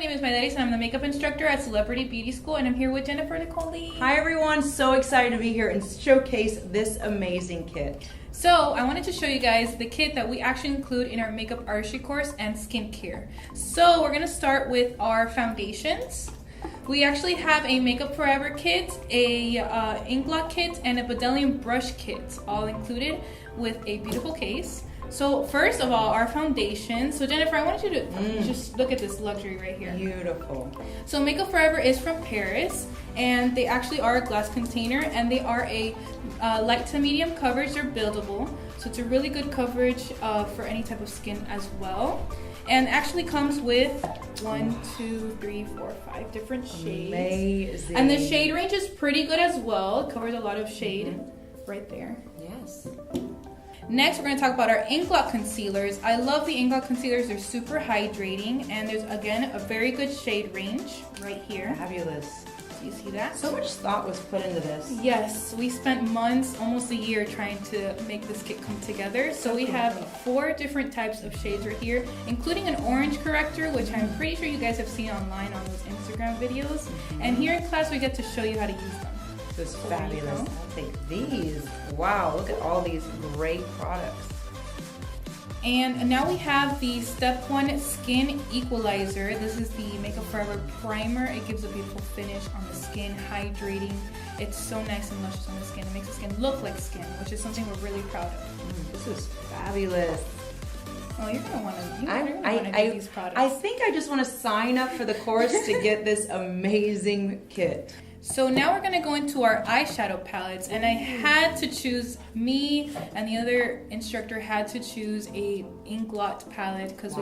name is Maidelys and I'm the makeup instructor at Celebrity Beauty School, and I'm here with Jennifer Nicole Lee. Hi everyone, so excited to be here and showcase this amazing kit. So I wanted to show you guys the kit that we actually include in our makeup artistry course and skincare. So we're going to start with our foundations. We actually have a Makeup Forever kit, a ink blot kit, and a Bedelium brush kit, all included with a beautiful case. So first of all, our foundation. So Jennifer, I wanted you to just look at this luxury right here. Beautiful. So Makeup Forever is from Paris, and they actually are a glass container, and they are a light to medium coverage. They're buildable, so it's a really good coverage for any type of skin as well. And actually comes with 1, 2, 3, 4, 5 different shades. Amazing. And the shade range is pretty good as well. It covers a lot of shade right there. Yes. Next, we're going to talk about our ink blot concealers. I love the ink blot concealers. They're super hydrating, and there's, again, a very good shade range right here. Fabulous. Do you see that? So much thought was put into this. Yes, we spent months, almost a year, trying to make this kit come together. So we have 4 different types of shades right here, including an orange corrector, which I'm pretty sure you guys have seen online on those Instagram videos. And here in class, we get to show you how to use them. This is fabulous. I'll take these. Wow, look at all these great products. And now we have the Step 1 Skin Equalizer. This is the Makeup Forever Primer. It gives a beautiful finish on the skin, hydrating. It's so nice and luscious on the skin. It makes the skin look like skin, which is something we're really proud of. This is fabulous. Oh, you're gonna want to get these products. I think I just want to sign up for the course to get this amazing kit. So now we're going to go into our eyeshadow palettes, and I had to choose, me and the other instructor had to choose a ink blot palette because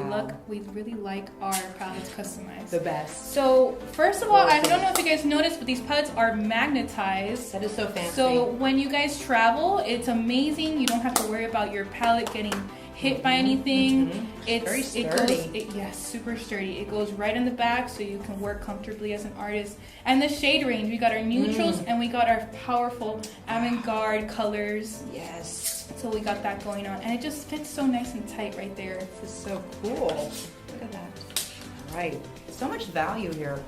we really like our palettes customized. The best. So first of all, I don't know if you guys noticed, but these palettes are magnetized. That is so fancy. So when you guys travel, it's amazing. You don't have to worry about your palette getting hit by anything. It's very sturdy. Yes, super sturdy. It goes right in the back, so you can work comfortably as an artist. And the shade range, we got our neutrals and we got our powerful avant-garde colors. Yes. So we got that going on, and it just fits so nice and tight right there. This is so cool. Look at that. All right, so much value here.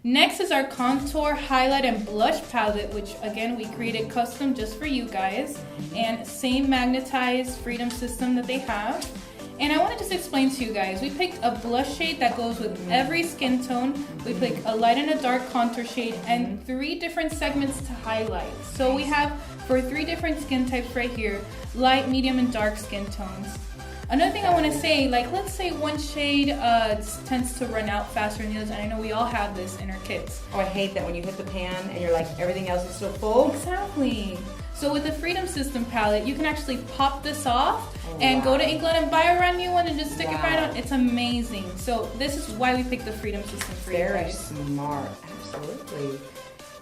Next is our contour, highlight, and blush palette, which again we created custom just for you guys, and same magnetized Freedom system that they have. And I want to just explain to you guys, we picked a blush shade that goes with every skin tone. We picked a light and a dark contour shade and 3 different segments to highlight. So we have for 3 different skin types right here, light, medium, and dark skin tones. Another thing I want to say, like let's say one shade tends to run out faster than the others, and I know we all have this in our kits. Oh, I hate that when you hit the pan and you're like, everything else is still full. Exactly. So with the Freedom System palette, you can actually pop this off and go to England and buy a brand new one and just stick it right on. It's amazing. So this is why we picked the Freedom System for you guys. Very smart. Absolutely.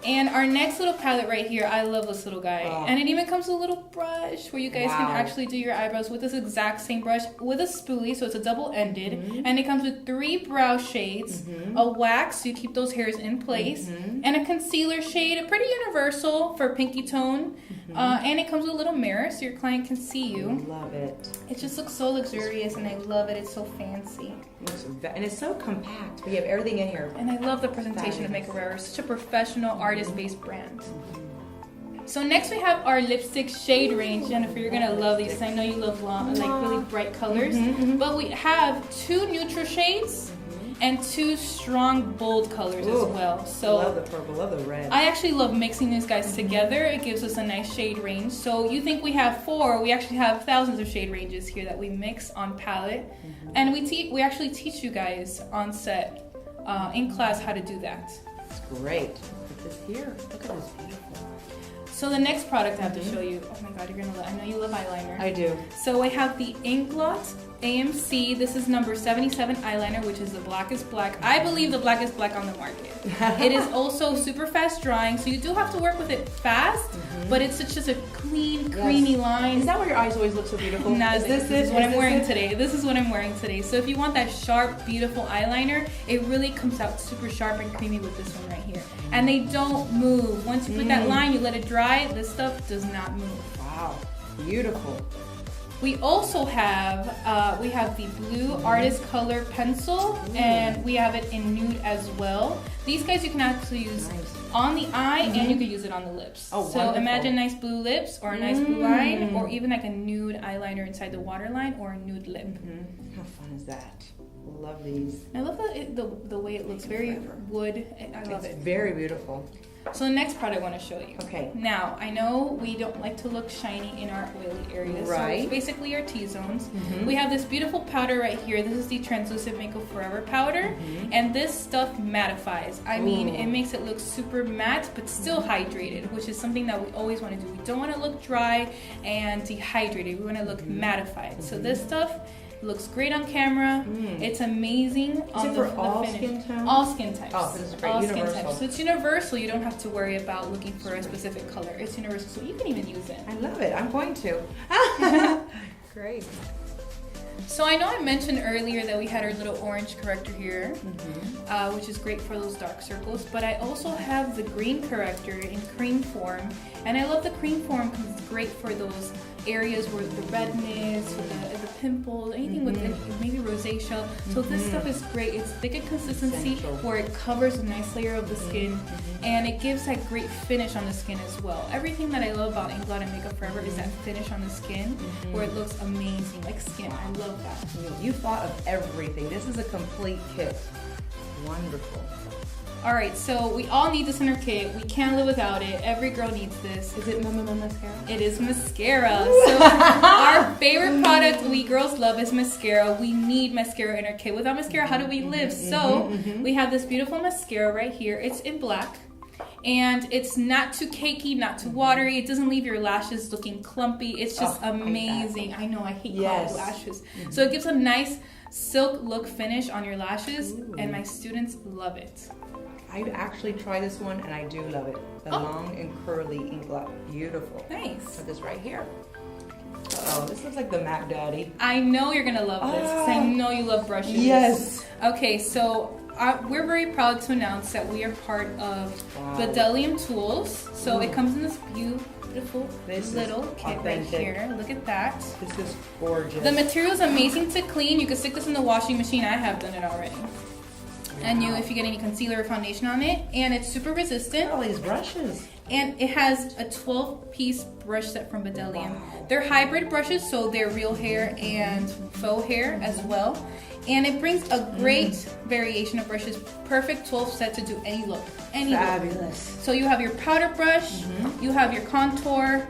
And our next little palette right here, I love this little guy. And it even comes with a little brush where you guys can actually do your eyebrows with this exact same brush with a spoolie, so it's a double-ended. And it comes with 3 brow shades, a wax so you keep those hairs in place, and a concealer shade, a pretty universal for pinky tone. And it comes with a little mirror so your client can see you. Love it. It just looks so luxurious, and I love it. It's so fancy. And it's so compact. We have everything in here. And I love the presentation of Makeup Forever. Such a professional, artist-based brand. So next we have our lipstick shade range. Jennifer, you're gonna love these. I know you love like really bright colors. But we have 2 neutral shades and 2 strong, bold colors as well. So love the purple, love the red. I actually love mixing these guys together. It gives us a nice shade range. So you think we have 4, we actually have thousands of shade ranges here that we mix on palette. And we actually teach you guys on set, in class, how to do that. It's great. Put this here. Look at this beautiful. So the next product I have to show you, oh my god, you're gonna love, I know you love eyeliner. I do. So I have the Ink Blot AMC. This is number 77 eyeliner, which is the blackest black. I believe the blackest black on the market. It is also super fast drying, so you do have to work with it fast, but it's just a clean, creamy line. Is that why your eyes always look so beautiful? Nah, this is what I'm wearing today. This is what I'm wearing today. So if you want that sharp, beautiful eyeliner, it really comes out super sharp and creamy with this one right here. And they don't move. Once you put that line, you let it dry, this stuff does not move. Wow, beautiful. We also have the blue artist color pencil, and we have it in nude as well. These guys you can actually use on the eye, and you can use it on the lips. Oh, so wonderful. imagine nice blue lips or a nice blue line, or even like a nude eyeliner inside the waterline or a nude lip. How fun is that? Love these. I love the way it looks, very wood. I love it. It's very beautiful. So the next product I want to show you. Okay. Now, I know we don't like to look shiny in our oily areas. Right. So it's basically our T-zones. We have this beautiful powder right here. This is the Translucent Makeup Forever powder. And this stuff mattifies. I mean, it makes it look super matte, but still hydrated, which is something that we always want to do. We don't want to look dry and dehydrated. We want to look mattified. So this stuff looks great on camera. It's amazing on it for the all finish. skin tones? All skin types. Oh, this is great. All Universal. skin types. So it's universal. You don't have to worry about looking for a specific color. It's universal, so you can even use it. I love it. I'm going to. Great. So I know I mentioned earlier that we had our little orange corrector here, which is great for those dark circles. But I also have the green corrector in cream form, and I love the cream form because it's great for those areas where the redness, the pimples, anything with maybe rosacea. So this stuff is great. It's thick in consistency where it covers a nice layer of the skin, and it gives that great finish on the skin as well. Everything that I love about Ink Blot and Makeup Forever is that finish on the skin where it looks amazing, like skin. I love that. You thought of everything. This is a complete kit. Wonderful. All right, so we all need this in our kit. We can't live without it. Every girl needs this. Is it mascara? It is mascara. So our favorite product we girls love is mascara. We need mascara in our kit. Without mascara, how do we live? So we have this beautiful mascara right here. It's in black. And it's not too cakey, not too watery. It doesn't leave your lashes looking clumpy. It's just amazing. I know, I hate clogged lashes. So it gives a nice silk look finish on your lashes, and my students love it. I actually tried this one, and I do love it. The long and curly ink blot. Beautiful. Nice. Put this right here. Uh-oh, this looks like the Mac Daddy. I know you're going to love this, because I know you love brushes. Yes. Okay, so we're very proud to announce that we are part of Maidelys Tools. So it comes in this beautiful little kit right here. Look at that. This is gorgeous. The material is amazing to clean. You can stick this in the washing machine. I have done it already. And if you get any concealer or foundation on it, and it's super resistant. All these brushes. And it has a 12-piece brush set from Maidelys. They're hybrid brushes, so they're real hair and faux hair as well. And it brings a great variation of brushes. Perfect 12 set to do any look. Fabulous. So you have your powder brush, you have your contour,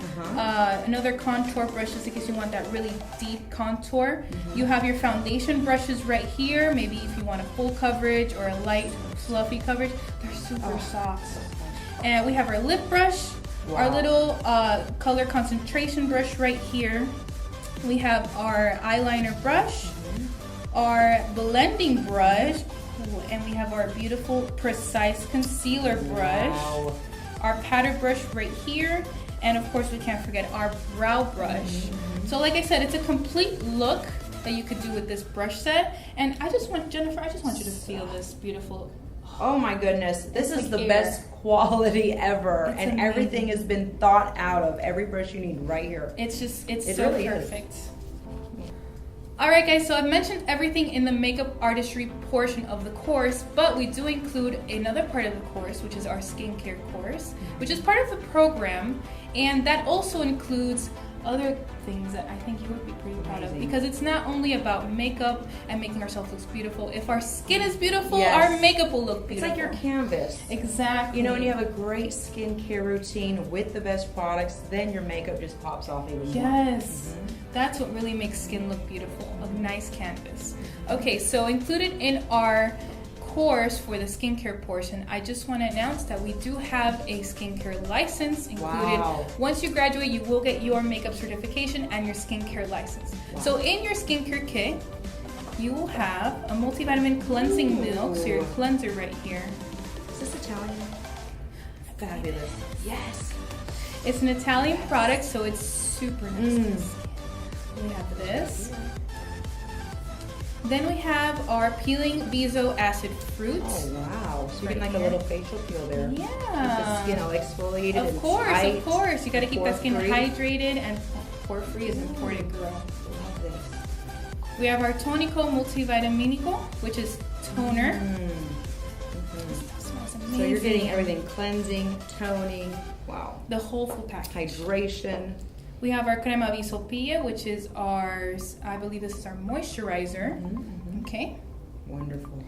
another contour brush just in case you want that really deep contour. You have your foundation brushes right here, maybe if you want a full coverage or a light fluffy coverage. They're super soft. And we have our lip brush, our little color concentration brush right here. We have our eyeliner brush, our blending brush, and we have our beautiful precise concealer brush, our powder brush right here, and of course we can't forget our brow brush. So like I said, it's a complete look that you could do with this brush set. And I just want, Jennifer, I just want you to feel this beautiful. Oh my goodness, this is the best quality ever, and everything has been thought out of. Every brush you need right here. It's so really perfect. Alright guys, so I've mentioned everything in the makeup artistry portion of the course, but we do include another part of the course, which is our skincare course, which is part of the program, and that also includes other things that I think you would be pretty proud of, because it's not only about makeup and making ourselves look beautiful. If our skin is beautiful, our makeup will look beautiful. It's like your canvas. Exactly. You know, when you have a great skincare routine with the best products, then your makeup just pops off even more. Yes. That's what really makes skin look beautiful, a nice canvas. Okay, so included in our course for the skincare portion, I just want to announce that we do have a skincare license included. Once you graduate, you will get your makeup certification and your skincare license. So in your skincare kit, you will have a multivitamin cleansing milk, so your cleanser right here. Is this Italian? Fabulous. Yes. It's an Italian product, so it's super nice. We have this. Then we have our peeling Bezo acid fruit. Oh wow! So you get like a little facial peel there. Yeah. Keep the skin all exfoliated. Of course. You got to keep that skin hydrated and pore-free is important, girl. Love this. We have our Tonico Multivitaminico, which is toner. That smells amazing. So you're getting everything, cleansing, toning, wow. The whole full package. Hydration. We have our Crema Bisopilla, which is ours, I believe this is our moisturizer. Okay. Wonderful.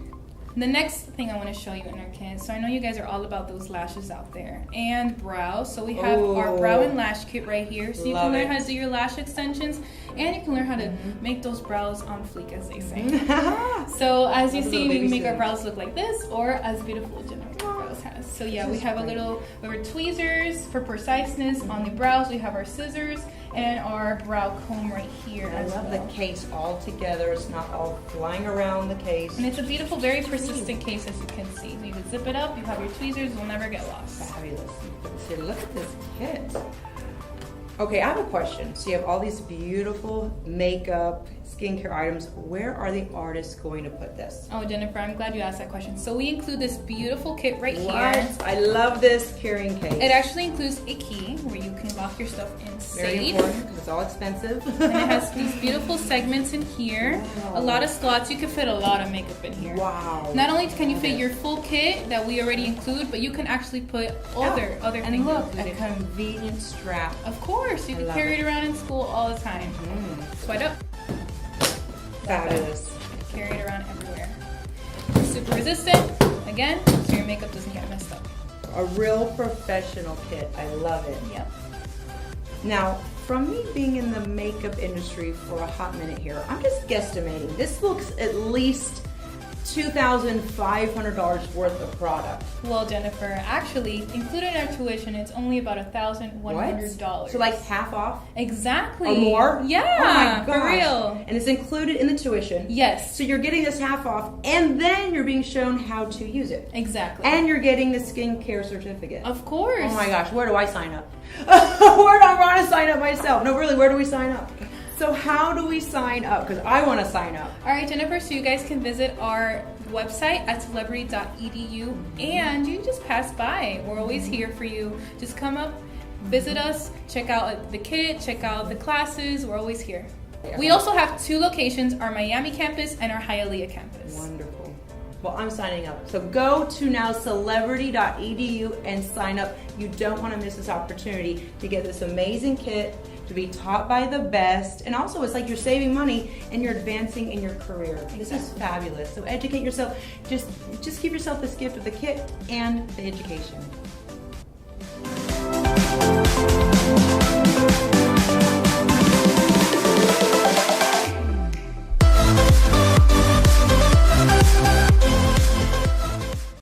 The next thing I want to show you in our kit, so I know you guys are all about those lashes out there, and brows. So we have our brow and lash kit right here, so you can learn how to do your lash extensions, and you can learn how to make those brows on fleek, as they say. So as you see, we can make our brows look like this, or as beautiful as Jennifer's brows has. So yeah, we have our tweezers for preciseness on the brows. We have our scissors and our brow comb right here. I love the case all together. It's not all flying around the case. And it's a beautiful, very persistent case, as you can see. So you can zip it up, you have your tweezers, will never get lost. Fabulous. So look at this kit. Okay, I have a question. So you have all these beautiful makeup, skincare items. Where are the artists going to put this? Oh, Jennifer, I'm glad you asked that question. So we include this beautiful kit right here. I love this carrying case. It actually includes a key where you can lock your stuff in safe. Very important because it's all expensive. And it has these beautiful segments in here. Wow. A lot of slots. You can fit a lot of makeup in here. Wow. Not only can you fit your full kit that we already include, but you can actually put other things and look, included. A convenient strap. Of course, you can carry it around in school all the time. Swipe up. Fabulous. Carry it around everywhere. Super resistant, again, so your makeup doesn't get messed up. A real professional kit. I love it. Yep. Now, from me being in the makeup industry for a hot minute here, I'm just guesstimating. This looks at least $2,500 worth of product. Well, Jennifer, actually, included in our tuition, it's only about $1,100. So like half off? Exactly. Or more? Yeah. Oh my gosh. For real. And it's included in the tuition. Yes. So you're getting this half off, and then you're being shown how to use it. Exactly. And you're getting the skincare certificate. Of course. Oh my gosh, where do I sign up? Where do I want to sign up myself? No, really, where do we sign up? So how do we sign up? Because I want to sign up. All right, Jennifer, so you guys can visit our website at celebrity.edu, and you can just pass by. We're always here for you. Just come up, visit us, check out the kit, check out the classes. We're always here. We also have 2 locations, our Miami campus and our Hialeah campus. Wonderful. Well, I'm signing up. So go to now celebrity.edu and sign up. You don't want to miss this opportunity to get this amazing kit, to be taught by the best, and also it's like you're saving money and you're advancing in your career. Exactly. This is fabulous. So educate yourself. Just give yourself this gift of the kit and the education.